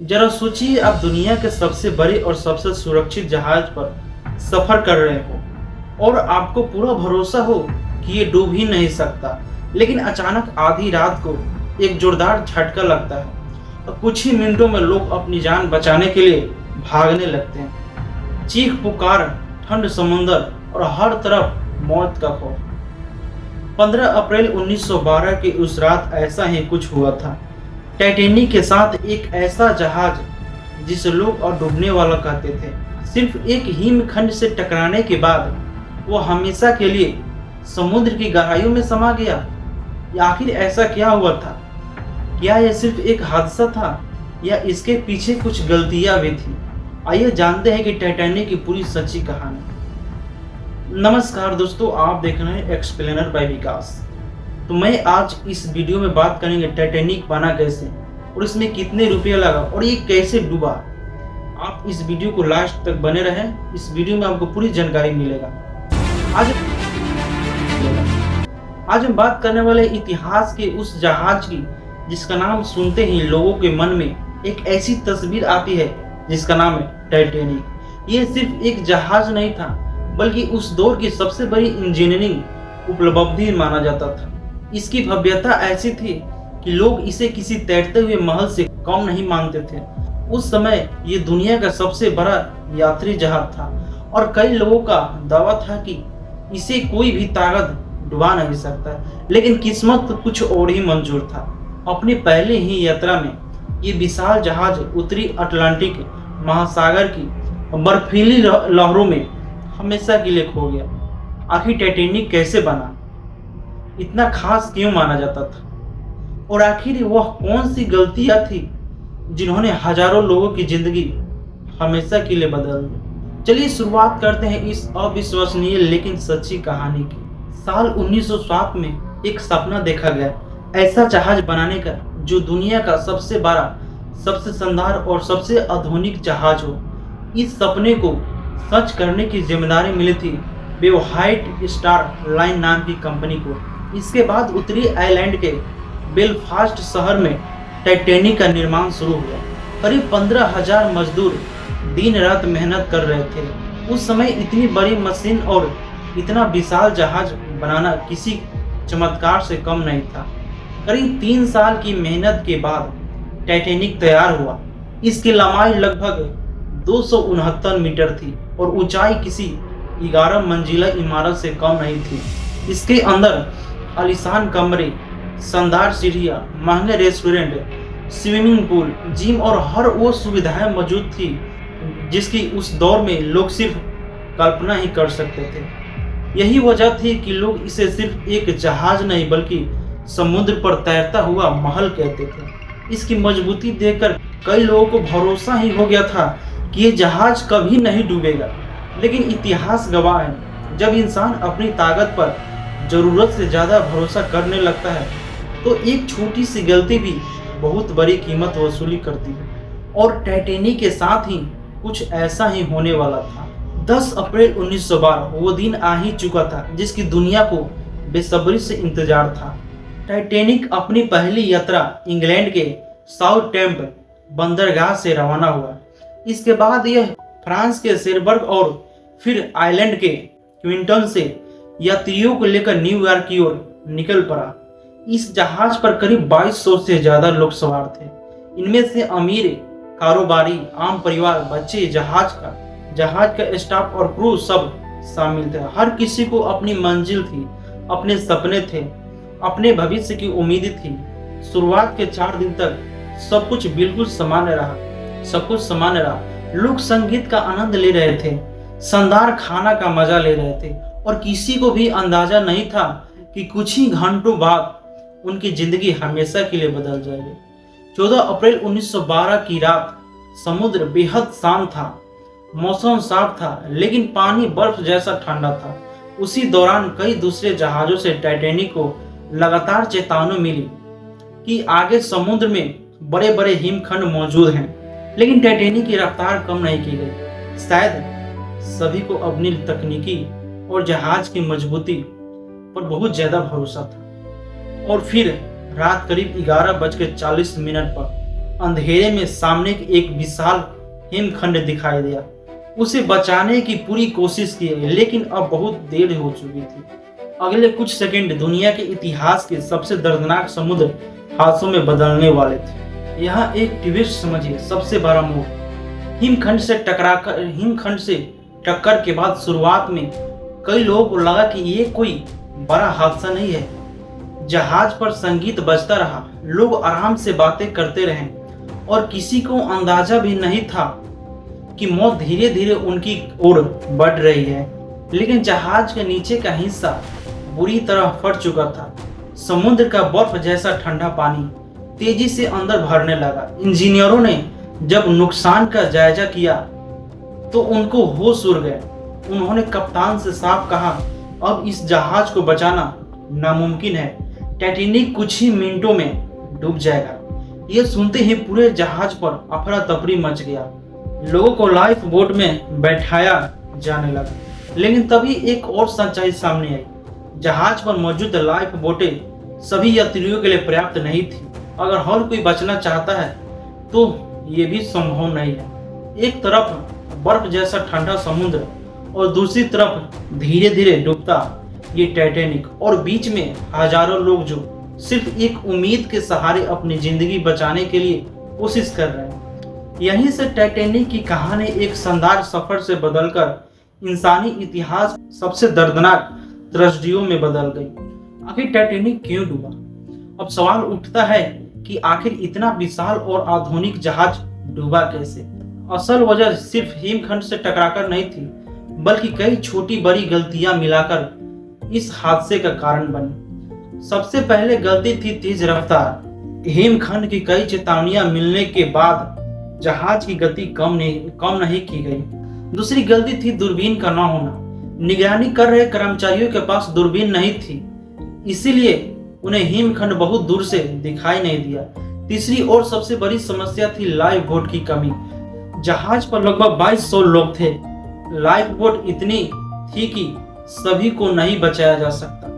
जरा सोचिए, आप दुनिया के सबसे बड़े और सबसे सुरक्षित जहाज पर सफर कर रहे हो और आपको पूरा भरोसा हो कि ये डूब ही नहीं सकता, लेकिन अचानक आधी रात को एक जोरदार झटका लगता है और कुछ ही मिनटों में लोग अपनी जान बचाने के लिए भागने लगते हैं। चीख पुकार, ठंड समुंदर और हर तरफ मौत का खौफ। 15 अप्रैल 1912 की उस रात ऐसा ही कुछ हुआ था। टाइटैनिक के साथ एक ऐसा जहाज जिसे लोग और डूबने वाला कहते थे, सिर्फ एक हिमखंड से टकराने के बाद वो हमेशा के लिए समुद्र की गहराइयों में समा गया। आखिर ऐसा क्या हुआ था? क्या यह सिर्फ एक हादसा था या इसके पीछे कुछ गलतियां भी थी? आइए जानते हैं कि टाइटैनिक की पूरी सच्ची कहानी। नमस्कार दोस्तों, आप देख रहे हैं एक्सप्लेनर बाय विकास। तो मैं आज इस वीडियो में बात करेंगे टाइटैनिक बना कैसे और इसमें कितने रुपये लगा और ये कैसे डूबा। आप इस वीडियो को लास्ट तक बने रहें, इस वीडियो में आपको पूरी जानकारी मिलेगा। आज हम बात करने वाले इतिहास के उस जहाज की जिसका नाम सुनते ही लोगों के मन में एक ऐसी तस्वीर आती है जिसका नाम है टाइटैनिक। ये सिर्फ एक जहाज नहीं था, बल्कि उस दौर की सबसे बड़ी इंजीनियरिंग उपलब्धि माना जाता था। इसकी भव्यता ऐसी थी कि लोग इसे किसी तैरते हुए महल से कम नहीं मानते थे। उस समय ये दुनिया का सबसे बड़ा यात्री जहाज था और कई लोगों का दावा था कि इसे कोई भी ताकत डुबा नहीं सकता, लेकिन किस्मत कुछ और ही मंजूर था। अपनी पहले ही यात्रा में ये विशाल जहाज उत्तरी अटलांटिक महासागर की बर्फीली लहरों में हमेशा के लिए खो गया। आखिर टाइटैनिक कैसे बना, इतना खास क्यों माना जाता था, और आखिर वह कौन सी गलतियां थी जिन्होंने हजारों लोगों की जिंदगी हमेशा के लिए बदल दी। चलिए शुरुआत करते हैं इस अविश्वसनीय लेकिन सच्ची कहानी की। साल 1907 में एक सपना देखा गया, ऐसा जहाज बनाने का जो दुनिया का सबसे बड़ा, सबसे शानदार और सबसे आधुनिक जहाज हो। इस सपने को सच करने की जिम्मेदारी मिली थी व्हाइट स्टार लाइन नाम की कंपनी को। इसके बाद उत्तरी आयरलैंड के बेलफास्ट शहर में टाइटैनिक का निर्माण शुरू हुआ। करीब 15,000 मजदूर दिन रात मेहनत कर रहे थे। उस समय इतनी बड़ी मशीन और इतना विशाल जहाज बनाना किसी चमत्कार से कम नहीं था। करीब 3 साल की मेहनत के बाद टाइटैनिक तैयार हुआ। इसकी लंबाई लगभग 269 मीटर थी और ऊंचाई किसी 11 मंजिला इमारत से कम नहीं थी। इसके अंदर आलीशान कमरे, शानदार सीढ़ियां, महंगे रेस्टोरेंट, स्विमिंग पूल, जिम और हर वो सुविधाएं मौजूद थी जिसकी उस दौर में लोग सिर्फ कल्पना ही कर सकते थे। यही वजह थी कि लोग इसे सिर्फ एक जहाज नहीं बल्कि समुद्र पर तैरता हुआ महल कहते थे। इसकी मजबूती देखकर कई लोगों को भरोसा ही हो गया था कि ये जहाज कभी नहीं डूबेगा। लेकिन इतिहास गवाह है, जब इंसान अपनी ताकत पर जरूरत से ज़्यादा भरोसा करने लगता है तो एक छोटी सी गलती भी बहुत बड़ी कीमत वसूली करती है। और टाइटैनिक के साथ ही कुछ ऐसा ही होने वाला था। 10 अप्रैल 1912 वो दिन आ ही चुका था जिसकी दुनिया को बेसब्री से इंतजार था। टाइटैनिक अपनी पहली यात्रा इंग्लैंड के साउथहैम्पटन बंदरगाह से रवाना हुआ। इसके बाद यह फ्रांस के शेरबर्ग और फिर आयरलैंड के क्विंटन से यात्रियों को लेकर न्यूयॉर्क की ओर निकल पड़ा। इस जहाज पर करीब 2200 से ज्यादा लोग सवार थे। इनमें से अमीर, कारोबारी, आम परिवार, बच्चे, जहाज का स्टाफ और क्रू सब शामिल थे। हर किसी को अपनी मंजिल थी, अपने सपने थे, अपने भविष्य की उम्मीदें थी। शुरुआत के 4 दिन तक सब कुछ बिल्कुल सामान्य रहा। लोग संगीत का आनंद ले रहे थे, शानदार खाना का मजा ले रहे थे और किसी को भी अंदाजा नहीं था कि कुछ ही घंटों बाद उनकी जिंदगी हमेशा के लिए बदल जाएगी। 14 अप्रैल 1912 की रात समुद्र बेहद शांत था, मौसम साफ था, लेकिन पानी बर्फ जैसा ठंडा था। उसी दौरान कई दूसरे जहाजों से टाइटैनिक को लगातार चेतावनी मिली कि आगे समुद्र में बड़े बड़े हिमखंड मौजूद हैं, लेकिन टाइटैनिक की रफ्तार कम नहीं की गई। शायद सभी को अपनी तकनीकी और जहाज की मजबूती पर बहुत ज्यादा भरोसा था। और फिर रात करीब 11:40 पर अंधेरे में सामने एक विशाल हिमखंड दिखाई दिया। उसे बचाने की पूरी कोशिश की, लेकिन अब बहुत देर हो चुकी थी। अगले कुछ सेकंड दुनिया के इतिहास के सबसे दर्दनाक समुद्र हादसों में बदलने वाले थे। यहाँ एक ट्विस्ट समझिए, सबसे बड़ा मोड़। हिमखंड से टक्कर के बाद शुरुआत में कई लोगों को लगा कि ये कोई बड़ा हादसा नहीं है। जहाज पर संगीत बजता रहा, लोग आराम से बातें करते रहे और किसी को अंदाजा भी नहीं था कि मौत धीरे धीरे उनकी ओर बढ़ रही है। लेकिन जहाज के नीचे का हिस्सा बुरी तरह फट चुका था। समुद्र का बर्फ जैसा ठंडा पानी तेजी से अंदर भरने लगा। इंजीनियरों ने जब नुकसान का जायजा किया तो उनको होश उड़ गए। उन्होंने कप्तान से साफ कहा, अब इस जहाज को बचाना नामुमकिन है। टाइटैनिक कुछ ही मिनटों में डूब जाएगा। यह सुनते ही पूरे जहाज पर अफरा तफरी मच गया। लोगों को लाइफ बोट में बैठाया जाने लगा। लेकिन तभी एक और सच्चाई सामने आई। जहाज पर मौजूद लाइफ बोटें सभी यात्रियों के लिए पर्याप्त नहीं थी। अगर हर कोई बचना चाहता है तो ये भी संभव नहीं है। एक तरफ बर्फ जैसा ठंडा समुद्र और दूसरी तरफ धीरे धीरे डूबता ये टाइटैनिक, और बीच में हजारों लोग जो सिर्फ एक उम्मीद के सहारे अपनी जिंदगी बचाने के लिए कोशिश कर रहे हैं। यहीं से टाइटैनिक की कहानी एक शानदार सफर से बदलकर इंसानी इतिहास सबसे दर्दनाक त्रस्तियों में बदल गई। आखिर टाइटैनिक क्यों डूबा? अब सवाल उठता है कि आखिर इतना विशाल और आधुनिक जहाज डूबा कैसे? असल वजह सिर्फ हिमखंड से टकराकर नहीं थी, बल्कि कई छोटी बड़ी गलतियां मिलाकर इस हादसे का कारण बनी। सबसे पहले गलती थी तेज रफ्तार। हिमखंड की कई चेतावनियां मिलने के बाद जहाज की गति कम नहीं की गई। दूसरी गलती थी दूरबीन का न होना। निगरानी कर रहे कर्मचारियों के पास दूरबीन नहीं थी, इसीलिए उन्हें हिमखंड बहुत दूर से दिखाई नहीं दिया। तीसरी और सबसे बड़ी समस्या थी लाइफ बोट की कमी। जहाज पर लगभग 2200 लोग थे। लाइफ बोट इतनी थी कि सभी को नहीं बचाया जा सकता।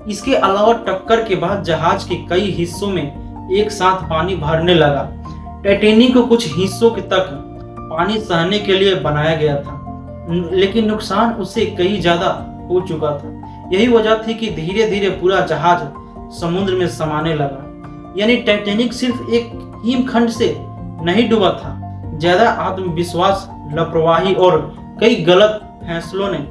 इसके अलावा टक्कर के बाद जहाज के कई हिस्सों में एक साथ पानी भरने लगा। टाइटैनिक को कुछ हिस्सों तक पानी सहने के लिए बनाया गया था, लेकिन नुकसान उससे कई ज्यादा हो चुका था। यही वजह थी कि धीरे धीरे पूरा जहाज समुद्र में समाने लगा। यानी टाइटैनिक सिर्फ एक हिमखंड से नहीं डूबा था, ज्यादा आत्मविश्वास, लापरवाही और कई गलत फैसलों ने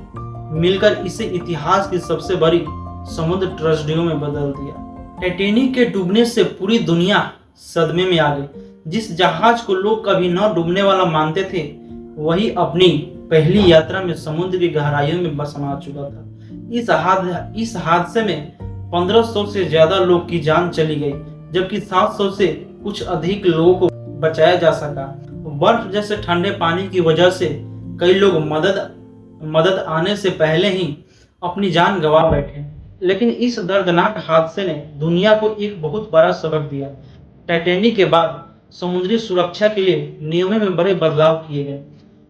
मिलकर इसे इतिहास की सबसे बड़ी समुद्र ट्रेजेडी में बदल दिया। टाइटैनिक के डूबने से पूरी दुनिया सदमे में आ गई। जिस जहाज को लोग कभी न डूबने वाला मानते थे, वही अपनी पहली यात्रा में समुद्र की गहराइयों में समा चुका था। इस हादसे में 1500 से ज्यादा लोग की जान चली गई, जबकि 700 से कुछ अधिक लोगों को बचाया जा सका। बर्फ जैसे ठंडे पानी की वजह से कई लोग मदद आने से पहले ही अपनी जान गंवा बैठे। लेकिन इस दर्दनाक हादसे ने दुनिया को एक बहुत बड़ा सबक दिया। टाइटैनिक के बाद समुद्री सुरक्षा के लिए नियमों में बड़े बदलाव किए गए।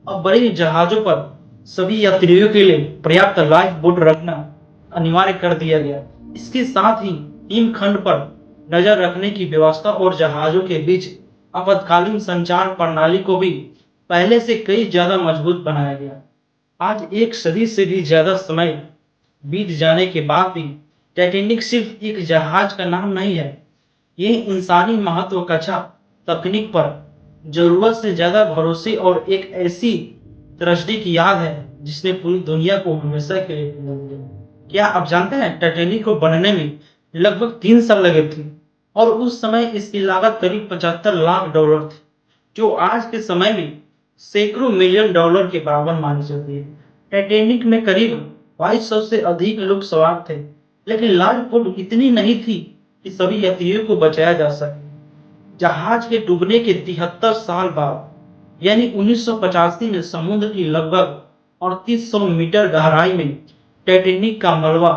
अब बड़े जहाजों पर सभी यात्रियों के लिए पर्याप्त लाइफ बोट रखना अनिवार्य कर दिया गया। इसके साथ ही हिमखंड पर नजर रखने की व्यवस्था और जहाजों के बीच आपातकालीन संचार प्रणाली को भी पहले से कई ज्यादा मजबूत बनाया गया। आज एक सदी से भी ज्यादा समय बीत जाने के बाद भी टाइटैनिक सिर्फ एक जहाज का नाम नहीं है, यह इंसानी महत्वाकांक्षा, तकनीक पर जरूरत से ज्यादा भरोसे और एक ऐसी त्रस्ती की याद है जिसने पूरी दुनिया को हमेशा के लिए बदल दिया। क्या आप जानते हैं टाइटैनिक को बनने में लगभग 3 साल लगे थे और उस समय इसकी लागत करीब 75 लाख डॉलर थी, जो आज के समय में सैकड़ों मिलियन डॉलर के बराबर मानी जाती है। टाइटैनिक में करीब 2200 से अधिक लोग सवार थे, लेकिन लाइफ बोट इतनी नहीं थी कि सभी यात्रियों को बचाया जा सके। जहाज के डूबने के 73 साल बाद यानी 1985 में समुद्र की लगभग 3800 मीटर गहराई में टाइटैनिक का मलबा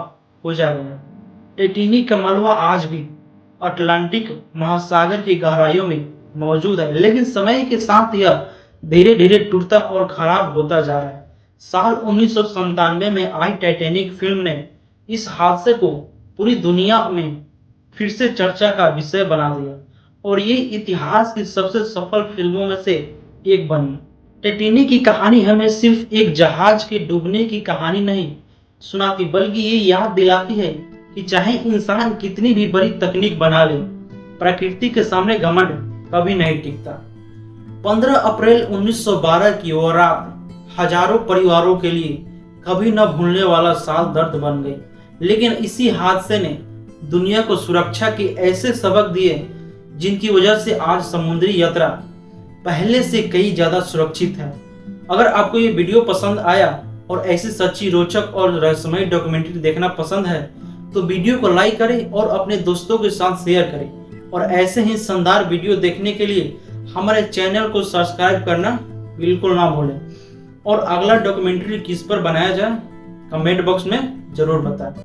खोजा गया। टाइटैनिक का मलबा आज भी अटलांटिक महासागर की गहराइयों में मौजूद है, लेकिन समय के साथ यह धीरे धीरे टूटता और खराब होता जा रहा है। साल 1997 में आई टाइटैनिक फिल्म ने इस हादसे को पूरी दुनिया में फिर से चर्चा का विषय बना दिया और ये इतिहास की सबसे सफल फिल्मों में से एक बनी। टाइटैनिक की कहानी हमें सिर्फ एक जहाज के डूबने की कहानी नहीं सुनाती, बल्कि ये याद दिलाती है कि चाहे इंसान कितनी भी बड़ी तकनीक बना ले, प्रकृति के सामने घमंड कभी नहीं टिकता। 15 अप्रैल 1912 की वो रात हजारों परिवारों के लिए कभी न भूलने वाला साल दर्द बन गई। लेकिन इसी हादसे ने दुनिया को सुरक्षा के ऐसे सबक दिए जिनकी वजह से आज समुद्री यात्रा पहले से कई ज्यादा सुरक्षित है। अगर आपको ये वीडियो पसंद आया और ऐसी सच्ची, रोचक और रहस्यमय डॉक्यूमेंट्री देखना पसंद है तो वीडियो को लाइक करें और अपने दोस्तों के साथ शेयर करें। और ऐसे ही शानदार वीडियो देखने के लिए हमारे चैनल को सब्सक्राइब करना बिल्कुल ना भूलें। और अगला डॉक्यूमेंट्री किस पर बनाया जाए कमेंट बॉक्स में जरूर बताएं।